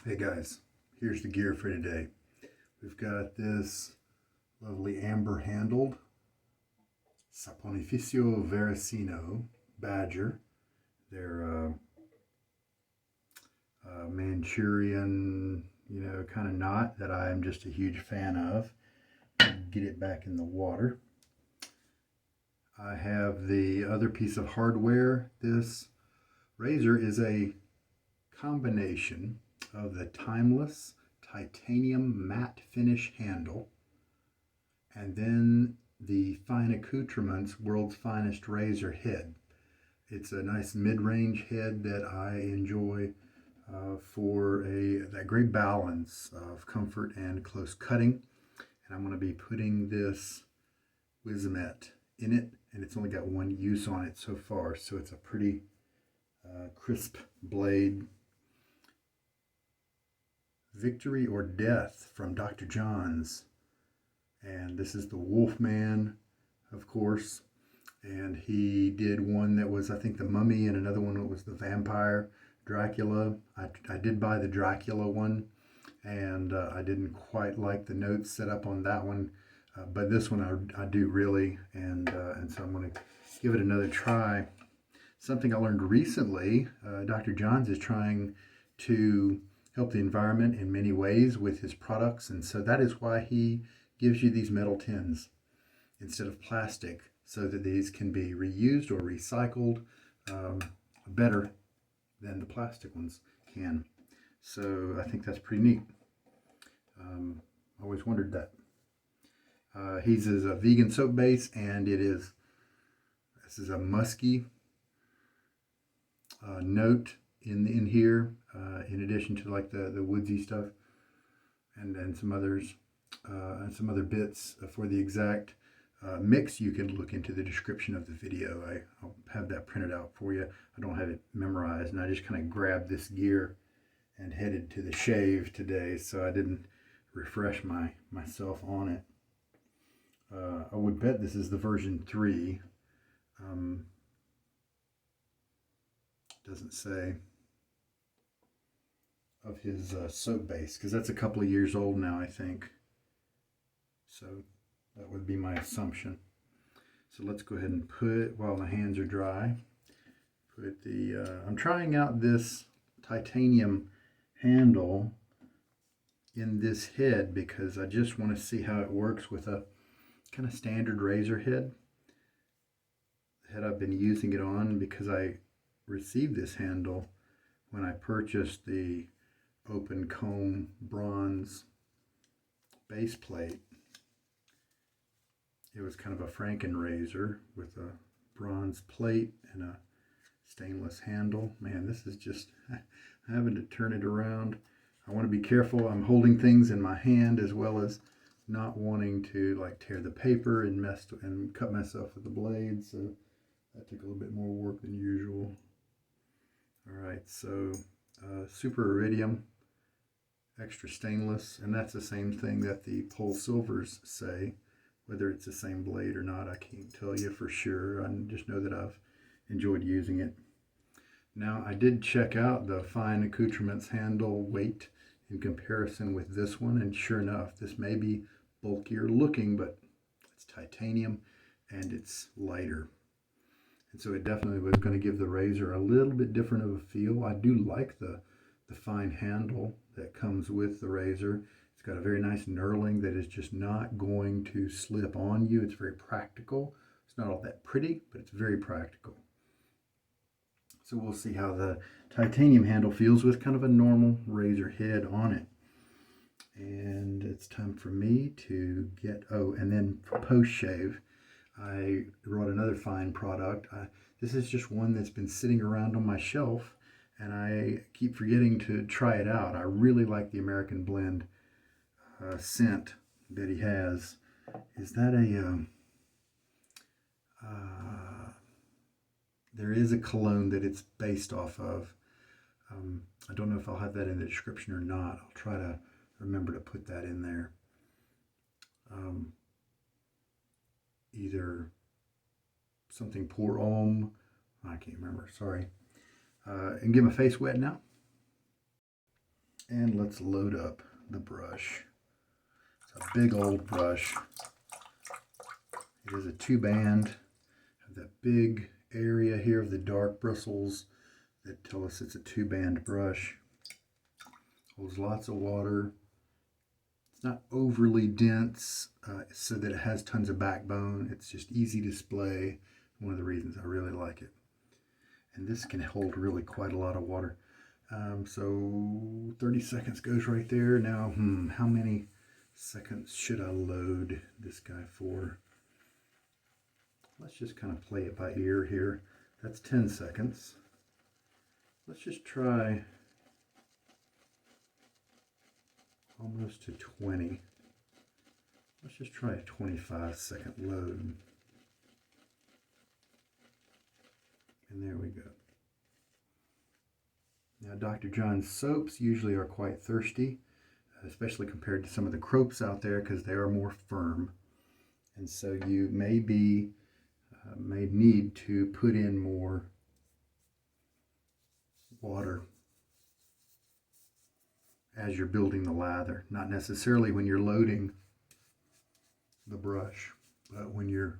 Hey guys, here's the gear for today. We've got this lovely amber handled Saponificio Varesino Badger. They're Manchurian, kind of knot that I am just a huge fan of. Get it back in the water. I have the other piece of hardware. This razor is a combination of the timeless titanium matte finish handle and then the fine accoutrements world's finest razor head. It's a nice mid-range head that I enjoy for that great balance of comfort and close cutting. And I'm going to be putting this Wizamet in it, and it's only got one use on it so far, so it's a pretty crisp blade. Victory or Death from Dr. Jons. And this is the Wolfman, of course. And he did one that was, I think, the Mummy, and another one that was the Vampire, Dracula. I did buy the Dracula one, and I didn't quite like the notes set up on that one. But this one I do really, and so I'm going to give it another try. Something I learned recently, Dr. Jons is trying to help the environment in many ways with his products, and so that is why he gives you these metal tins instead of plastic, so that these can be reused or recycled better than the plastic ones can. So I think that's pretty neat. I always wondered that. His is a vegan soap base, and this is a musky note in here, in addition to like the woodsy stuff, and some others, and some other bits for the exact mix. You can look into the description of the video. I'll have that printed out for you. I don't have it memorized, and I just kind of grabbed this gear and headed to the shave today, so I didn't refresh myself on it. I would bet this is the version 3. Doesn't say, of his soap base, because that's a couple of years old now, I think. So that would be my assumption. So let's go ahead and put, while my hands are dry, put I'm trying out this titanium handle in this head because I just want to see how it works with a kind of standard razor head. The head I've been using it on, because I received this handle when I purchased the open comb bronze base plate. It was kind of a Franken razor with a bronze plate and a stainless handle. Man, this is just having to turn it around. I want to be careful. I'm holding things in my hand, as well as not wanting to like tear the paper and cut myself with the blade. So that took a little bit more work than usual. All right, so super iridium, extra stainless, and that's the same thing that the Pole Silvers say. Whether it's the same blade or not, I can't tell you for sure. I just know that I've enjoyed using it. Now, I did check out the fine accoutrements handle weight in comparison with this one, and sure enough, this may be bulkier looking, but it's titanium and it's lighter. And so it definitely was going to give the razor a little bit different of a feel. I do like the fine handle that comes with the razor. It's got a very nice knurling that is just not going to slip on you. It's very practical. It's not all that pretty, but it's very practical. So we'll see how the titanium handle feels with kind of a normal razor head on it. And it's time for me to get, and then for post-shave, I brought another fine product. This is just one that's been sitting around on my shelf, and I keep forgetting to try it out. I really like the American Blend scent that he has. Is that there is a cologne that it's based off of. I don't know if I'll have that in the description or not. I'll try to remember to put that in there. Either something pour homme, I can't remember, sorry. And get my face wet now. And let's load up the brush. It's a big old brush. It is a 2-band. Have that big area here of the dark bristles that tell us it's a 2-band brush. Holds lots of water. It's not overly dense so that it has tons of backbone. It's just easy display. One of the reasons I really like it. And this can hold really quite a lot of water. So 30 seconds goes right there. Now, how many seconds should I load this guy for? Let's just kind of play it by ear here. That's 10 seconds. Let's just try almost to 20. Let's just try a 25-second load. And there we go. Now, Dr. Jons soaps usually are quite thirsty, especially compared to some of the crops out there because they are more firm. And so you may need to put in more water as you're building the lather. Not necessarily when you're loading the brush, but when you're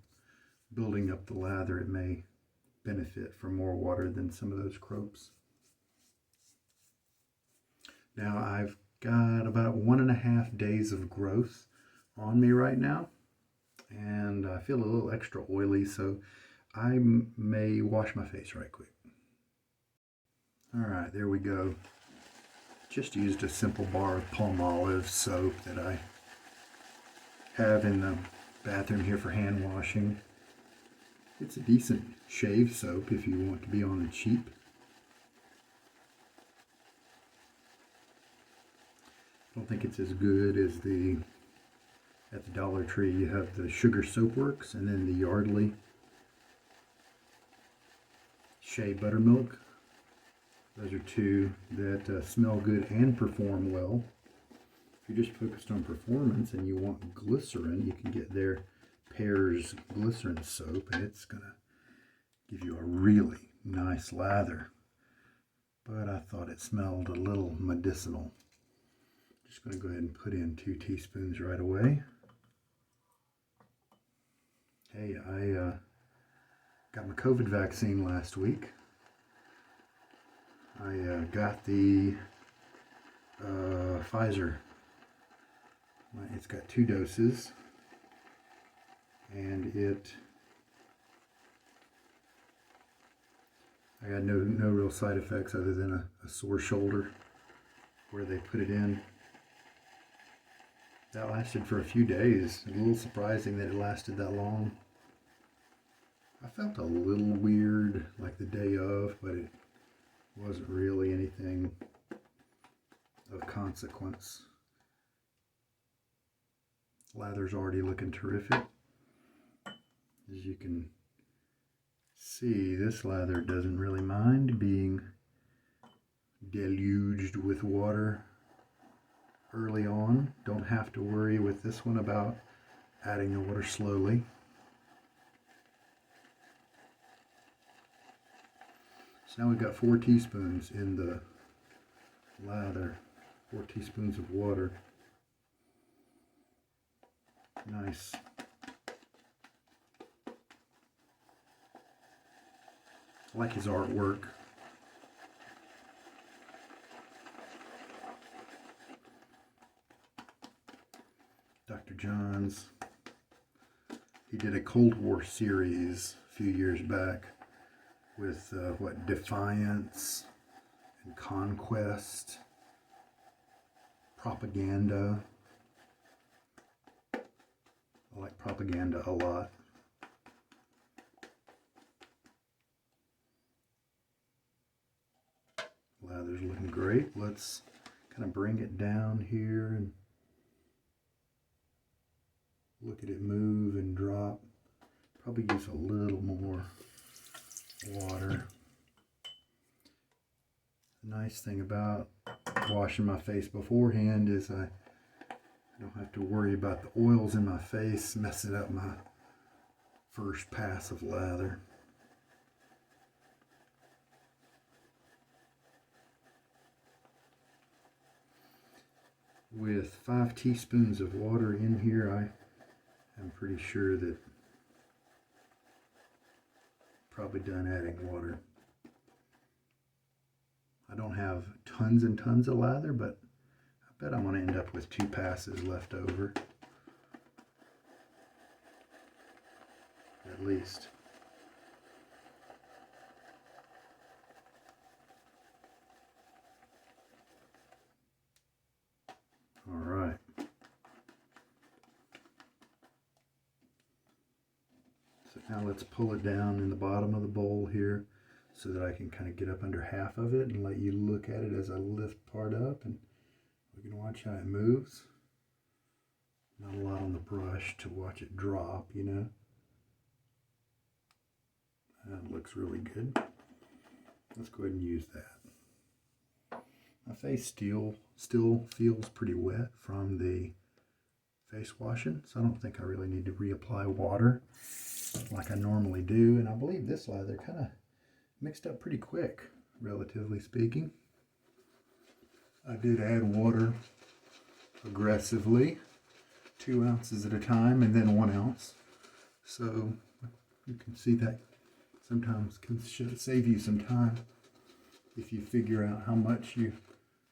building up the lather, it may benefit from more water than some of those crops. Now I've got about 1.5 days of growth on me right now, and I feel a little extra oily, so I may wash my face right quick. All right, there we go. Just used a simple bar of Palmolive soap that I have in the bathroom here for hand washing. It's a decent shave soap if you want to be on the cheap. I don't think it's as good as at the Dollar Tree. You have the Sugar Soapworks and then the Yardley Shea Buttermilk. Those are two that smell good and perform well. If you're just focused on performance and you want glycerin, you can get their Pears Glycerin Soap, and it's going to give you a really nice lather. But I thought it smelled a little medicinal. Just going to go ahead and put in 2 teaspoons right away. Hey, I got my COVID vaccine last week. I got the Pfizer. It's got 2 doses, and I had no real side effects other than a sore shoulder where they put it in. That lasted for a few days. A little surprising that it lasted that long. I felt a little weird like the day of, but it wasn't really anything of consequence. Lather's already looking terrific. As you can see, this lather doesn't really mind being deluged with water early on. Don't have to worry with this one about adding the water slowly. So now we've got 4 teaspoons in the lather, 4 teaspoons of water. Nice. I like his artwork. Dr. Jons. He did a Cold War series a few years back with Defiance and Conquest, Propaganda. I like Propaganda a lot. Lather's looking great. Let's kind of bring it down here and look at it move and drop. Probably use a little more water. The nice thing about washing my face beforehand is I don't have to worry about the oils in my face messing up my first pass of lather. with 5 teaspoons of water in here. I am pretty sure that probably done adding water. I don't have tons and tons of lather, but I bet I'm going to end up with 2 passes left over. At least. All right. So now let's pull it down in the bottom of the bowl here so that I can kind of get up under half of it and let you look at it as I lift part up, and we can watch how it moves. Not a lot on the brush to watch it drop, you know. That looks really good. Let's go ahead and use that. My face still feels pretty wet from the face washing, so I don't think I really need to reapply water like I normally do. And I believe this lather kind of mixed up pretty quick, relatively speaking. I did add water aggressively, 2 ounces at a time and then 1 ounce. So you can see that sometimes can save you some time if you figure out how much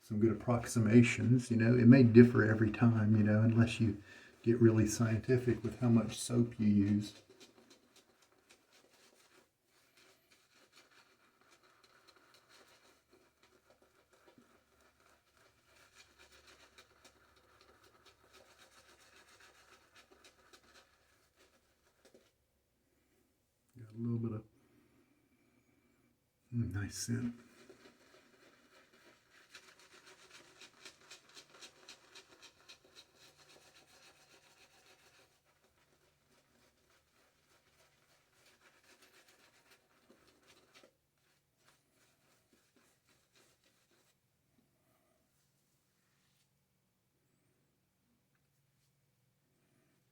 some good approximations, you know. It may differ every time, you know, unless you get really scientific with how much soap you use. Got a little bit of nice scent.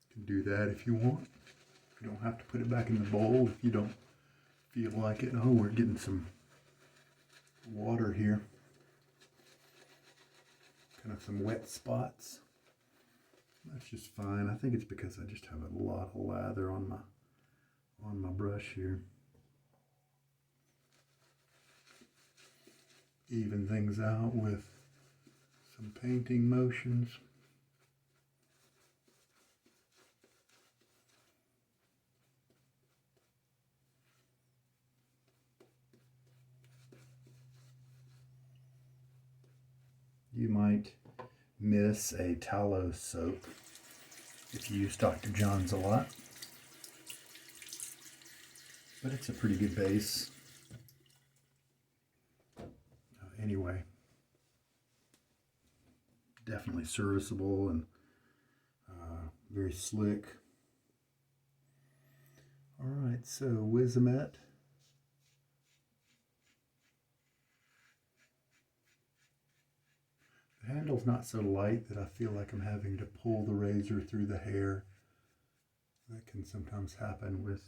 You can do that if you want. You don't have to put it back in the bowl if you don't feel like it. Oh, we're getting some water here. Kind of some wet spots. That's just fine. I think it's because I just have a lot of lather on my brush here. Even things out with some painting motions. You might miss a tallow soap if you use Dr. Jons a lot, but it's a pretty good base. Anyway, definitely serviceable and very slick. All right, so Wizamet. The handle's not so light that I feel like I'm having to pull the razor through the hair. That can sometimes happen with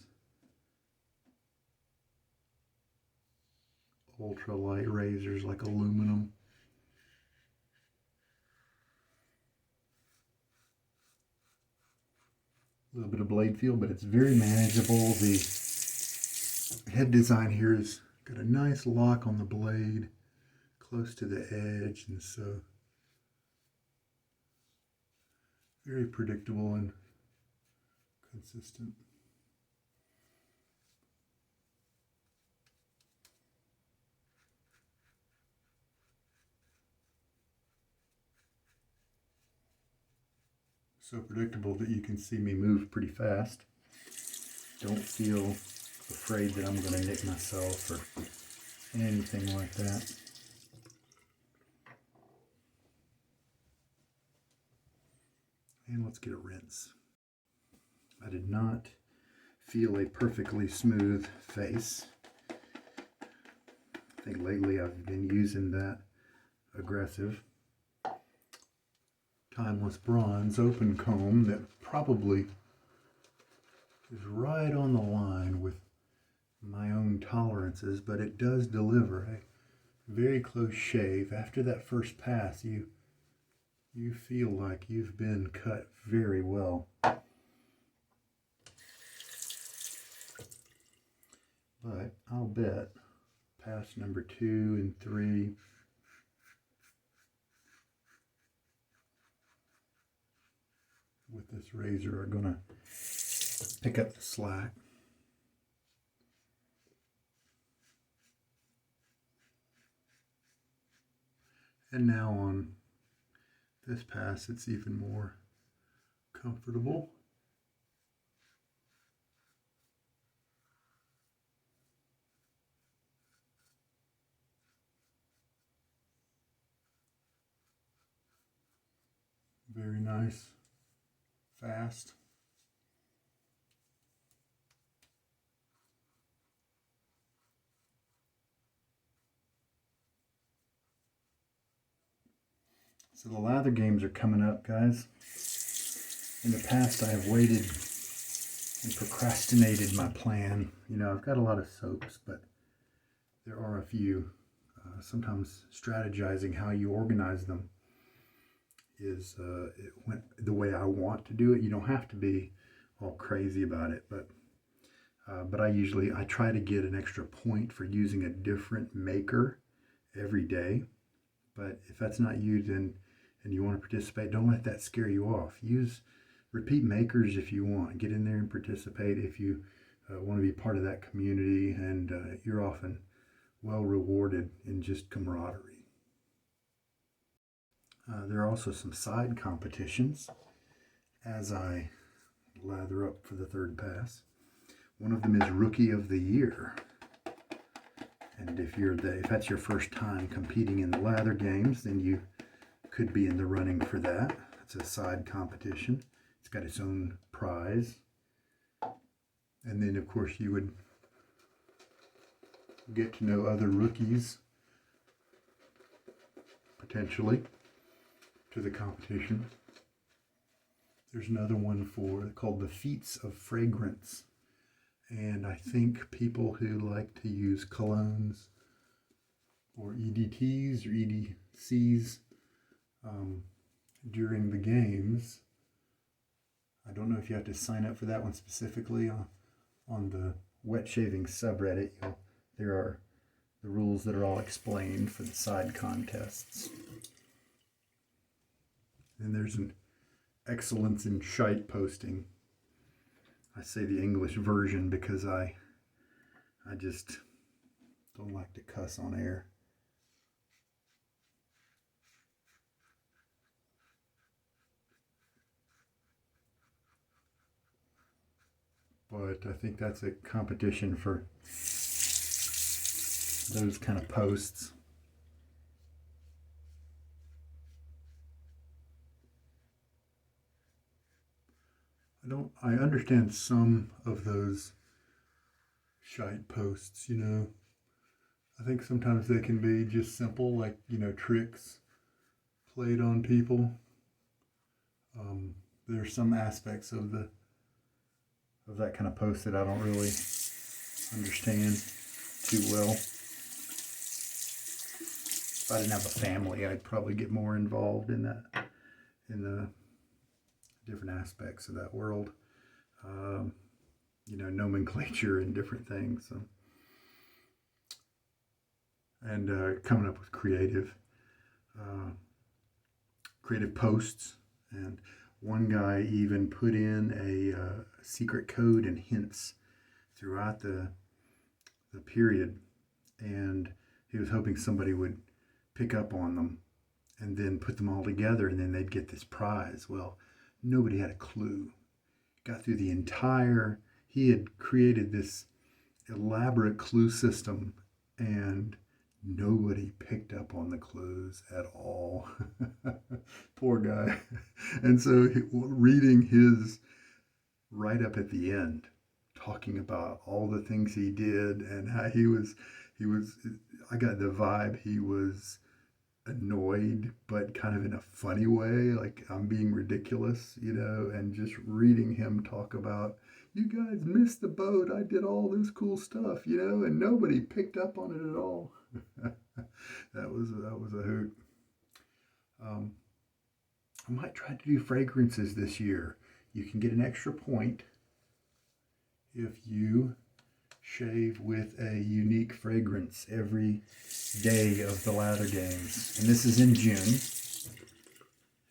ultra light razors like aluminum. A little bit of blade feel, but it's very manageable. The head design here has got a nice lock on the blade close to the edge, and so very predictable and consistent. So predictable that you can see me move pretty fast. Don't feel afraid that I'm going to nick myself or anything like that. And let's get a rinse. I did not feel a perfectly smooth face. I think lately I've been using that aggressive Timeless Bronze open comb that probably is right on the line with my own tolerances, but it does deliver a very close shave. After that first pass, you you feel like you've been cut very well. But I'll bet pass number 2 and 3 with this razor are going to pick up the slack. And now on this pass, it's even more comfortable. Very nice, fast. So the lather games are coming up, guys. In the past, I have waited and procrastinated my plan. You know, I've got a lot of soaps, but there are a few. Sometimes strategizing how you organize them is it went the way I want to do it. You don't have to be all crazy about it, but I try to get an extra point for using a different maker every day. But if that's not you, then and you want to participate, don't let that scare you off. Use repeat makers if you want. Get in there and participate if you want to be part of that community, and you're often well rewarded in just camaraderie. There are also some side competitions as I lather up for the third pass. One of them is Rookie of the Year. And if that's your first time competing in the lather games, then you could be in the running for that. It's a side competition. It's got its own prize. And then, of course, you would get to know other rookies, potentially, to the competition. There's another one called the Feats of Fragrance. And I think people who like to use colognes or EDTs or EDCs during the games, I don't know if you have to sign up for that one specifically. On the wet shaving subreddit, there are the rules that are all explained for the side contests. And there's an excellence in shite posting. I say the English version because I just don't like to cuss on air. But I think that's a competition for those kind of posts. I understand some of those shite posts, I think sometimes they can be just simple, like, tricks played on people. There's some aspects of that kind of post that I don't really understand too well. If I didn't have a family, I'd probably get more involved in the different aspects of that world, nomenclature and different things. So. And coming up with creative posts. And one guy even put in a secret code and hints throughout the period, and he was hoping somebody would pick up on them and then put them all together, and then they'd get this prize. Well, nobody had a clue. Got through he had created this elaborate clue system, and nobody picked up on the clues at all. Poor guy. And so reading his write-up at the end, talking about all the things he did and how he was, I got the vibe he was annoyed, but kind of in a funny way, like I'm being ridiculous, and just reading him talk about, you guys missed the boat, I did all this cool stuff, and nobody picked up on it at all. That was a hoot. I might try to do fragrances this year. You can get an extra point if you shave with a unique fragrance every day of the Lather games. And this is in June.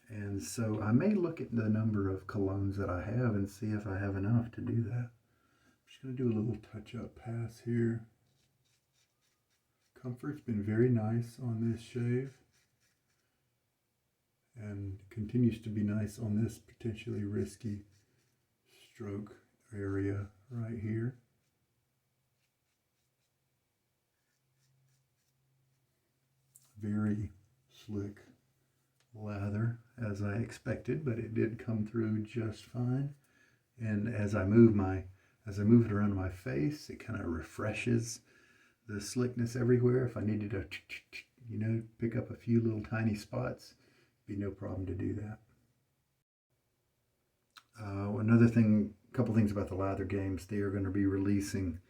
And so I may look at the number of colognes that I have and see if I have enough to do that. I'm just going to do a little touch-up pass here. Comfort's been very nice on this shave. And continues to be nice on this potentially risky stroke area right here. Very slick lather, as I expected, but it did come through just fine. And as I move it around my face, it kind of refreshes the slickness everywhere. If I needed to, pick up a few little tiny spots, it'd be no problem to do that. Another thing, a couple things about the Lather games, they are going to be releasing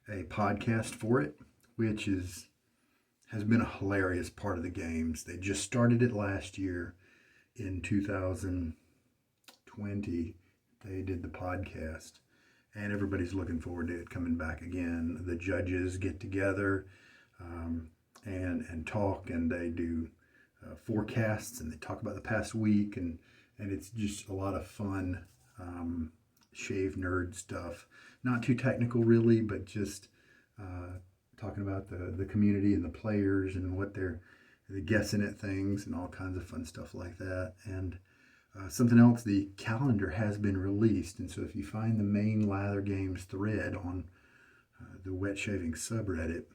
a podcast for it, which has been a hilarious part of the games. They just started it last year in 2020. They did the podcast, and everybody's looking forward to it coming back again. The judges get together and talk, and they do forecasts, and they talk about the past week, and it's just a lot of fun shave nerd stuff. Not too technical really, but just talking about the community and the players and what they're guessing at things and all kinds of fun stuff like that. And something else, the calendar has been released, and so if you find the main Lather Games thread on the wet shaving subreddit,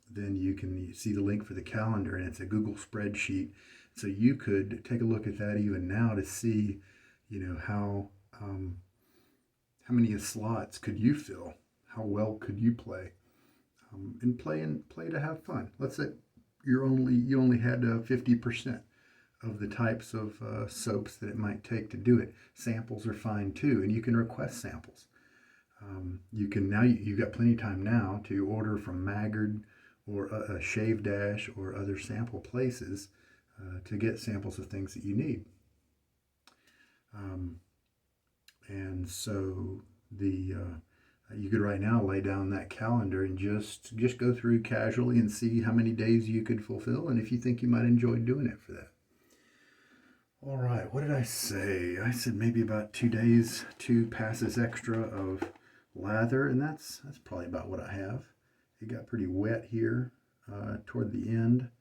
then you can see the link for the calendar, and it's a Google spreadsheet. So you could take a look at that even now to see, how many slots could you fill, how well could you play. And play to have fun. Let's say you only had 50% of the types of soaps that it might take to do it. Samples are fine too, and you can request samples. You've got plenty of time now to order from Maggard or a Shave Dash or other sample places to get samples of things that you need. And so you could right now lay down that calendar and just go through casually and see how many days you could fulfill, and if you think you might enjoy doing it for that. All right, what did I say? I said maybe about 2 passes extra of lather, and that's probably about what I have. It got pretty wet here toward the end,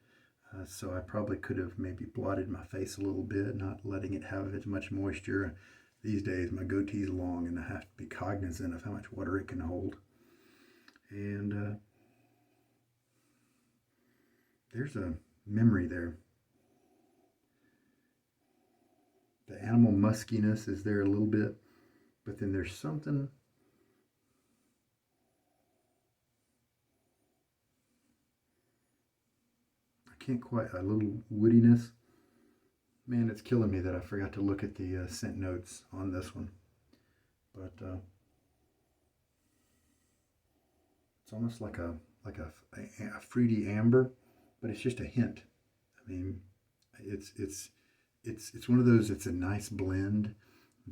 so I probably could have maybe blotted my face a little bit, not letting it have as much moisture. These days my goatee's long and I have to be cognizant of how much water it can hold. And there's a memory there. The animal muskiness is there a little bit, but then there's something a little woodiness. Man, it's killing me that I forgot to look at the scent notes on this one. But it's almost like a fruity amber, but it's just a hint. I mean, it's one of those. It's a nice blend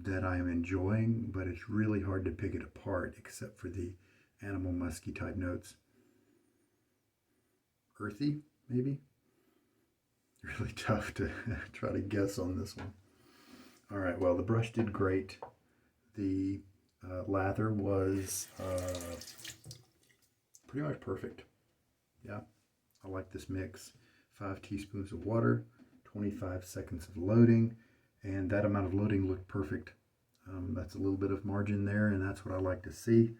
that I am enjoying, but it's really hard to pick it apart, except for the animal musky type notes. Earthy, maybe. Really tough to try to guess on this one. All right, well, the brush did great. The lather was pretty much perfect. Yeah, I like this mix. 5 teaspoons of water, 25 seconds of loading, and that amount of loading looked perfect. That's a little bit of margin there, and that's what I like to see.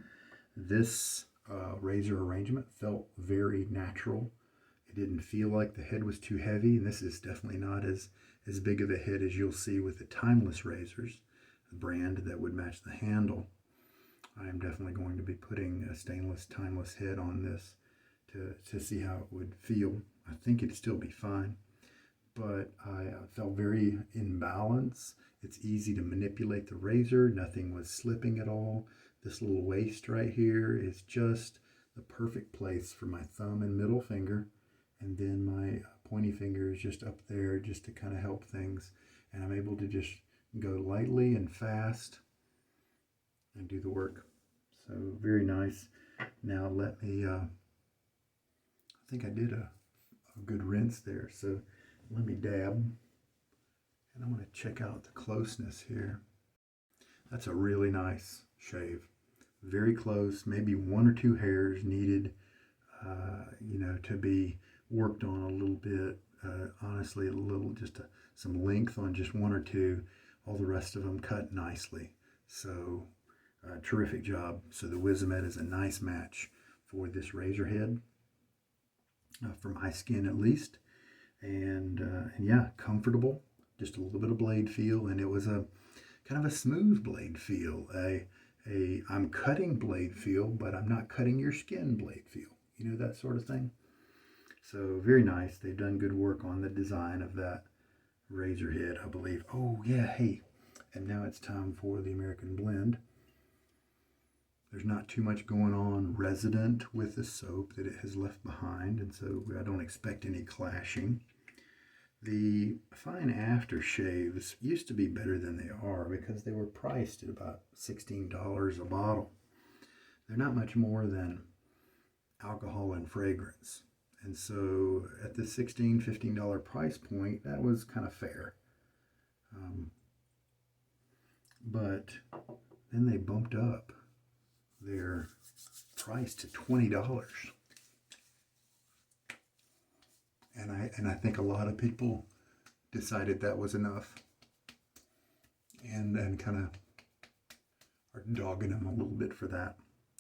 This razor arrangement felt very natural. It didn't feel like the head was too heavy, and this is definitely not as big of a head as you'll see with the Timeless razors, the brand that would match the handle. I am definitely going to be putting a stainless Timeless head on this to see how it would feel. I think it'd still be fine, but I felt very in balance. It's easy to manipulate the razor. Nothing was slipping at all. This little waist right here is just the perfect place for my thumb and middle finger, and then my pointy finger is just up there just to kind of help things, and I'm able to just go lightly and fast and do the work. So very nice. Now let me, I think I did a good rinse there, so let me dab, and I'm going to check out the closeness here. That's a really nice shave. Very close, maybe 1 or 2 hairs needed, to be worked on a little bit. Honestly, some length on just 1 or 2. All the rest of them cut nicely. So, terrific job. So the Wizamet is a nice match for this razor head, for my skin at least. And yeah, comfortable. Just a little bit of blade feel, and it was a kind of a smooth blade feel. I'm cutting blade feel, but I'm not cutting your skin blade feel. You know, that sort of thing. So very nice. They've done good work on the design of that razor head, I believe. Oh yeah, hey. And now it's time for the American Blend. There's not too much going on resident with the soap that it has left behind, and so I don't expect any clashing. The fine aftershaves used to be better than they are because they were priced at about $16 a bottle. They're not much more than alcohol and fragrance. And so at the $16, $15 price point, that was kind of fair. But then they bumped up their price to $20. And I think a lot of people decided that was enough, and kind of are dogging them a little bit for that.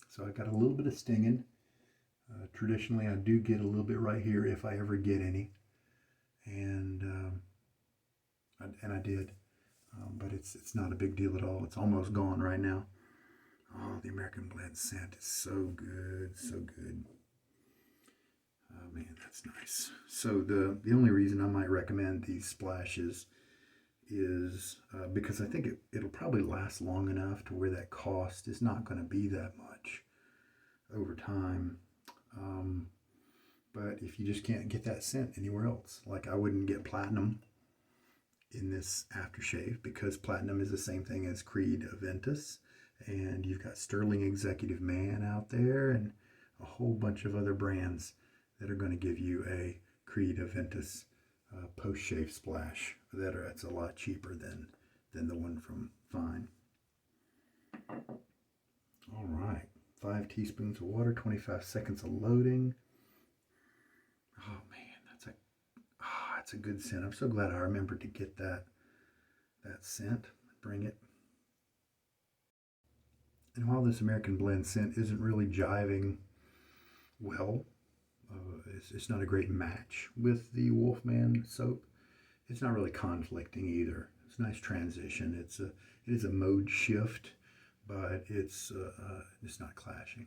So I got a little bit of stinging. Traditionally, I do get a little bit right here if I ever get any, and I did, but it's not a big deal at all. It's almost gone right now. Oh, the American Blend scent is so good, so good. Oh man, that's nice. So the only reason I might recommend these splashes is because I think it'll probably last long enough to where that cost is not going to be that much over time. But if you just can't get that scent anywhere else, like I wouldn't get platinum in this aftershave because platinum is the same thing as Creed Aventus, and you've got Sterling Executive Man out there and a whole bunch of other brands that are going to give you a Creed Aventus post-shave splash that's a lot cheaper than the one from Fine. All right, 5 teaspoons of water, 25 seconds of loading. Oh man, that's a good scent. I'm so glad I remembered to get that scent, bring it. And while this American Blend scent isn't really jiving well, it's not a great match with the Wolfman soap. It's not really conflicting either. It's a nice transition. It is a mode shift, but it's not clashing.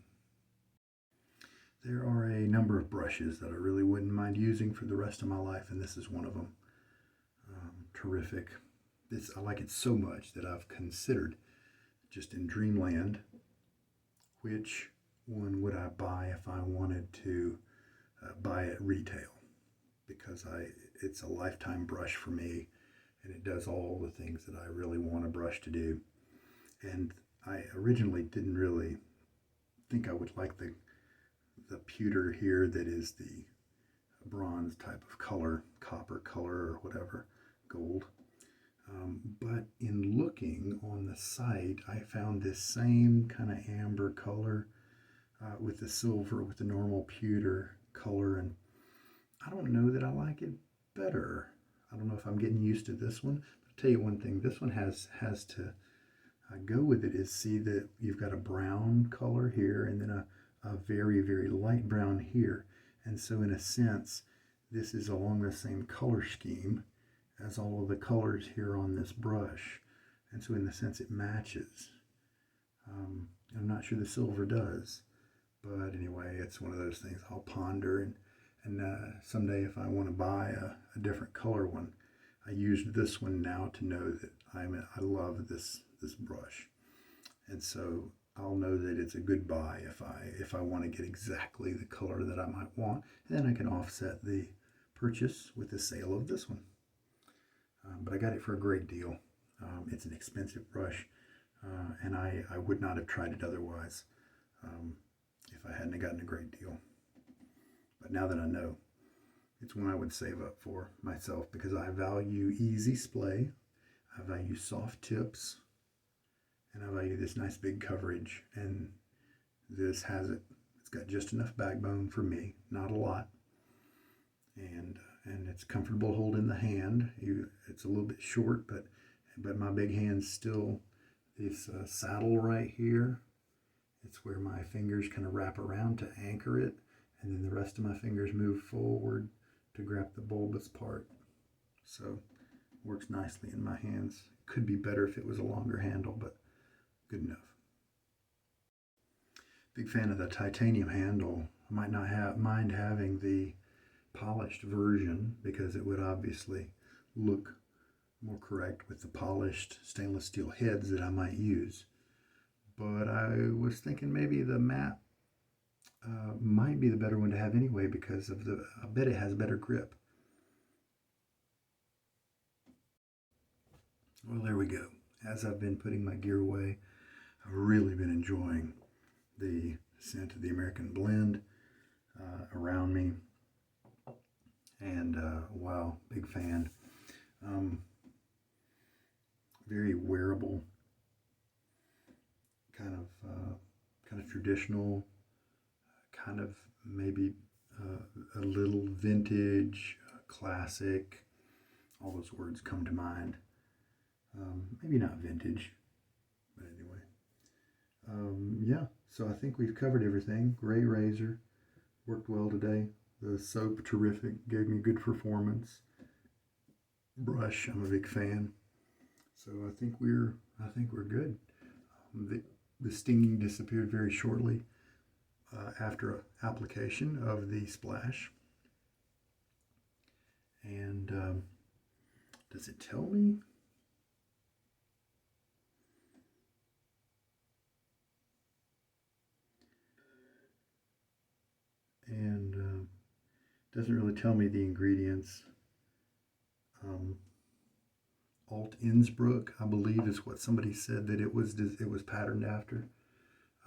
There are a number of brushes that I really wouldn't mind using for the rest of my life, and this is one of them. Terrific. I like it so much that I've considered, just in dreamland, which one would I buy if I wanted to buy at retail, because it's a lifetime brush for me, and it does all the things that I really want a brush to do. And I originally didn't really think I would like the pewter here that is the bronze type of color, copper color or whatever, gold. But in looking on the site, I found this same kind of amber color with the silver, with the normal pewter color, and I don't know that I like it better. I don't know if I'm getting used to this one. I'll tell you one thing, this one has to go with it is see that you've got a brown color here and then a very, very light brown here. And so in a sense, this is along the same color scheme as all of the colors here on this brush. And so in a sense, it matches. I'm not sure the silver does. But anyway, it's one of those things I'll ponder, and someday if I want to buy a different color one, I used this one now to know that I love this brush. And so I'll know that it's a good buy if I want to get exactly the color that I might want. And then I can offset the purchase with the sale of this one. But I got it for a great deal. It's an expensive brush, and I would not have tried it otherwise if I hadn't gotten a great deal. But now that I know, it's one I would save up for myself because I value easy splay, I value soft tips, and I value this nice big coverage. And this has it. It's got just enough backbone for me, not a lot. And it's comfortable to hold in the hand. It's a little bit short, but my big hand's still this saddle right here. It's where my fingers kind of wrap around to anchor it, and then the rest of my fingers move forward to grab the bulbous part. So works nicely in my hands. Could be better if it was a longer handle, but good enough. Big fan of the titanium handle. I might not mind having the polished version because it would obviously look more correct with the polished stainless steel heads that I might use. But I was thinking maybe the matte might be the better one to have anyway because of I bet it has better grip. Well, there we go. As I've been putting my gear away, I've really been enjoying the scent of the American blend around me. And wow, big fan. Very wearable, kind of traditional, kind of maybe a little vintage, classic. All those words come to mind. Maybe not vintage, but anyway. Yeah, so I think we've covered everything. Great razor, worked well today. The soap, terrific, gave me good performance. Brush, I'm a big fan. So I think we're good. The stinging disappeared very shortly after application of the splash. And does it tell me? And doesn't really tell me the ingredients. Alt Innsbruck, I believe, is what somebody said that it was patterned after.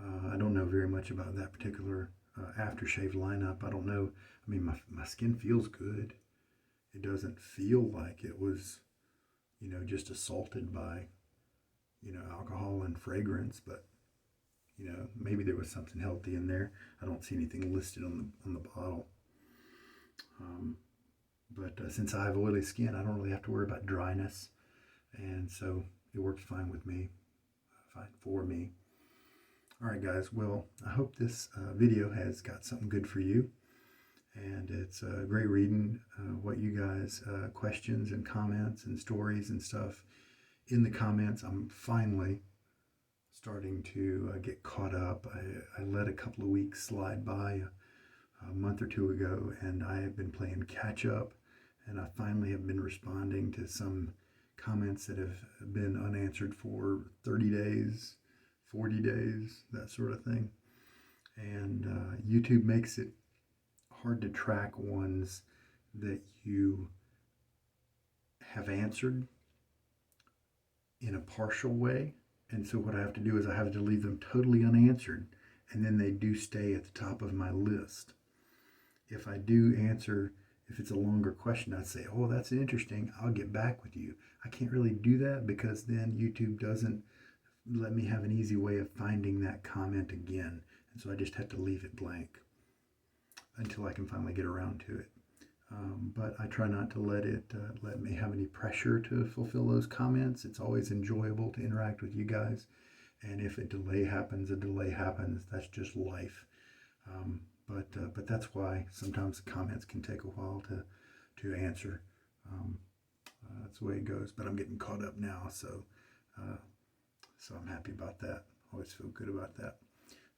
I don't know very much about that particular aftershave lineup. I don't know. I mean, my skin feels good. It doesn't feel like it was, just assaulted by, alcohol and fragrance. But, maybe there was something healthy in there. I don't see anything listed on the bottle. But since I have oily skin, I don't really have to worry about dryness. And so it works fine with me, fine for me. All right, guys. Well, I hope this video has got something good for you. And it's great reading what you guys, questions and comments and stories and stuff in the comments. I'm finally starting to get caught up. I let a couple of weeks slide by a month or two ago, and I have been playing catch up. And I finally have been responding to some comments that have been unanswered for 30 days, 40 days, that sort of thing. And YouTube makes it hard to track ones that you have answered in a partial way. And so what I have to do is I have to leave them totally unanswered, and then they do stay at the top of my list. If I do answer, if it's a longer question, I'd say, oh, that's interesting, I'll get back with you. I can't really do that because then YouTube doesn't let me have an easy way of finding that comment again. And so I just have to leave it blank until I can finally get around to it. But I try not to let me have any pressure to fulfill those comments. It's always enjoyable to interact with you guys. And if a delay happens, a delay happens. That's just life. But that's why sometimes the comments can take a while to answer. That's the way it goes. But I'm getting caught up now, so I'm happy about that. Always feel good about that.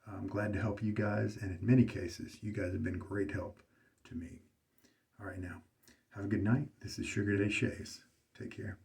I'm glad to help you guys, and in many cases, you guys have been great help to me. All right, now, have a good night. This is Sugar Day Shaves. Take care.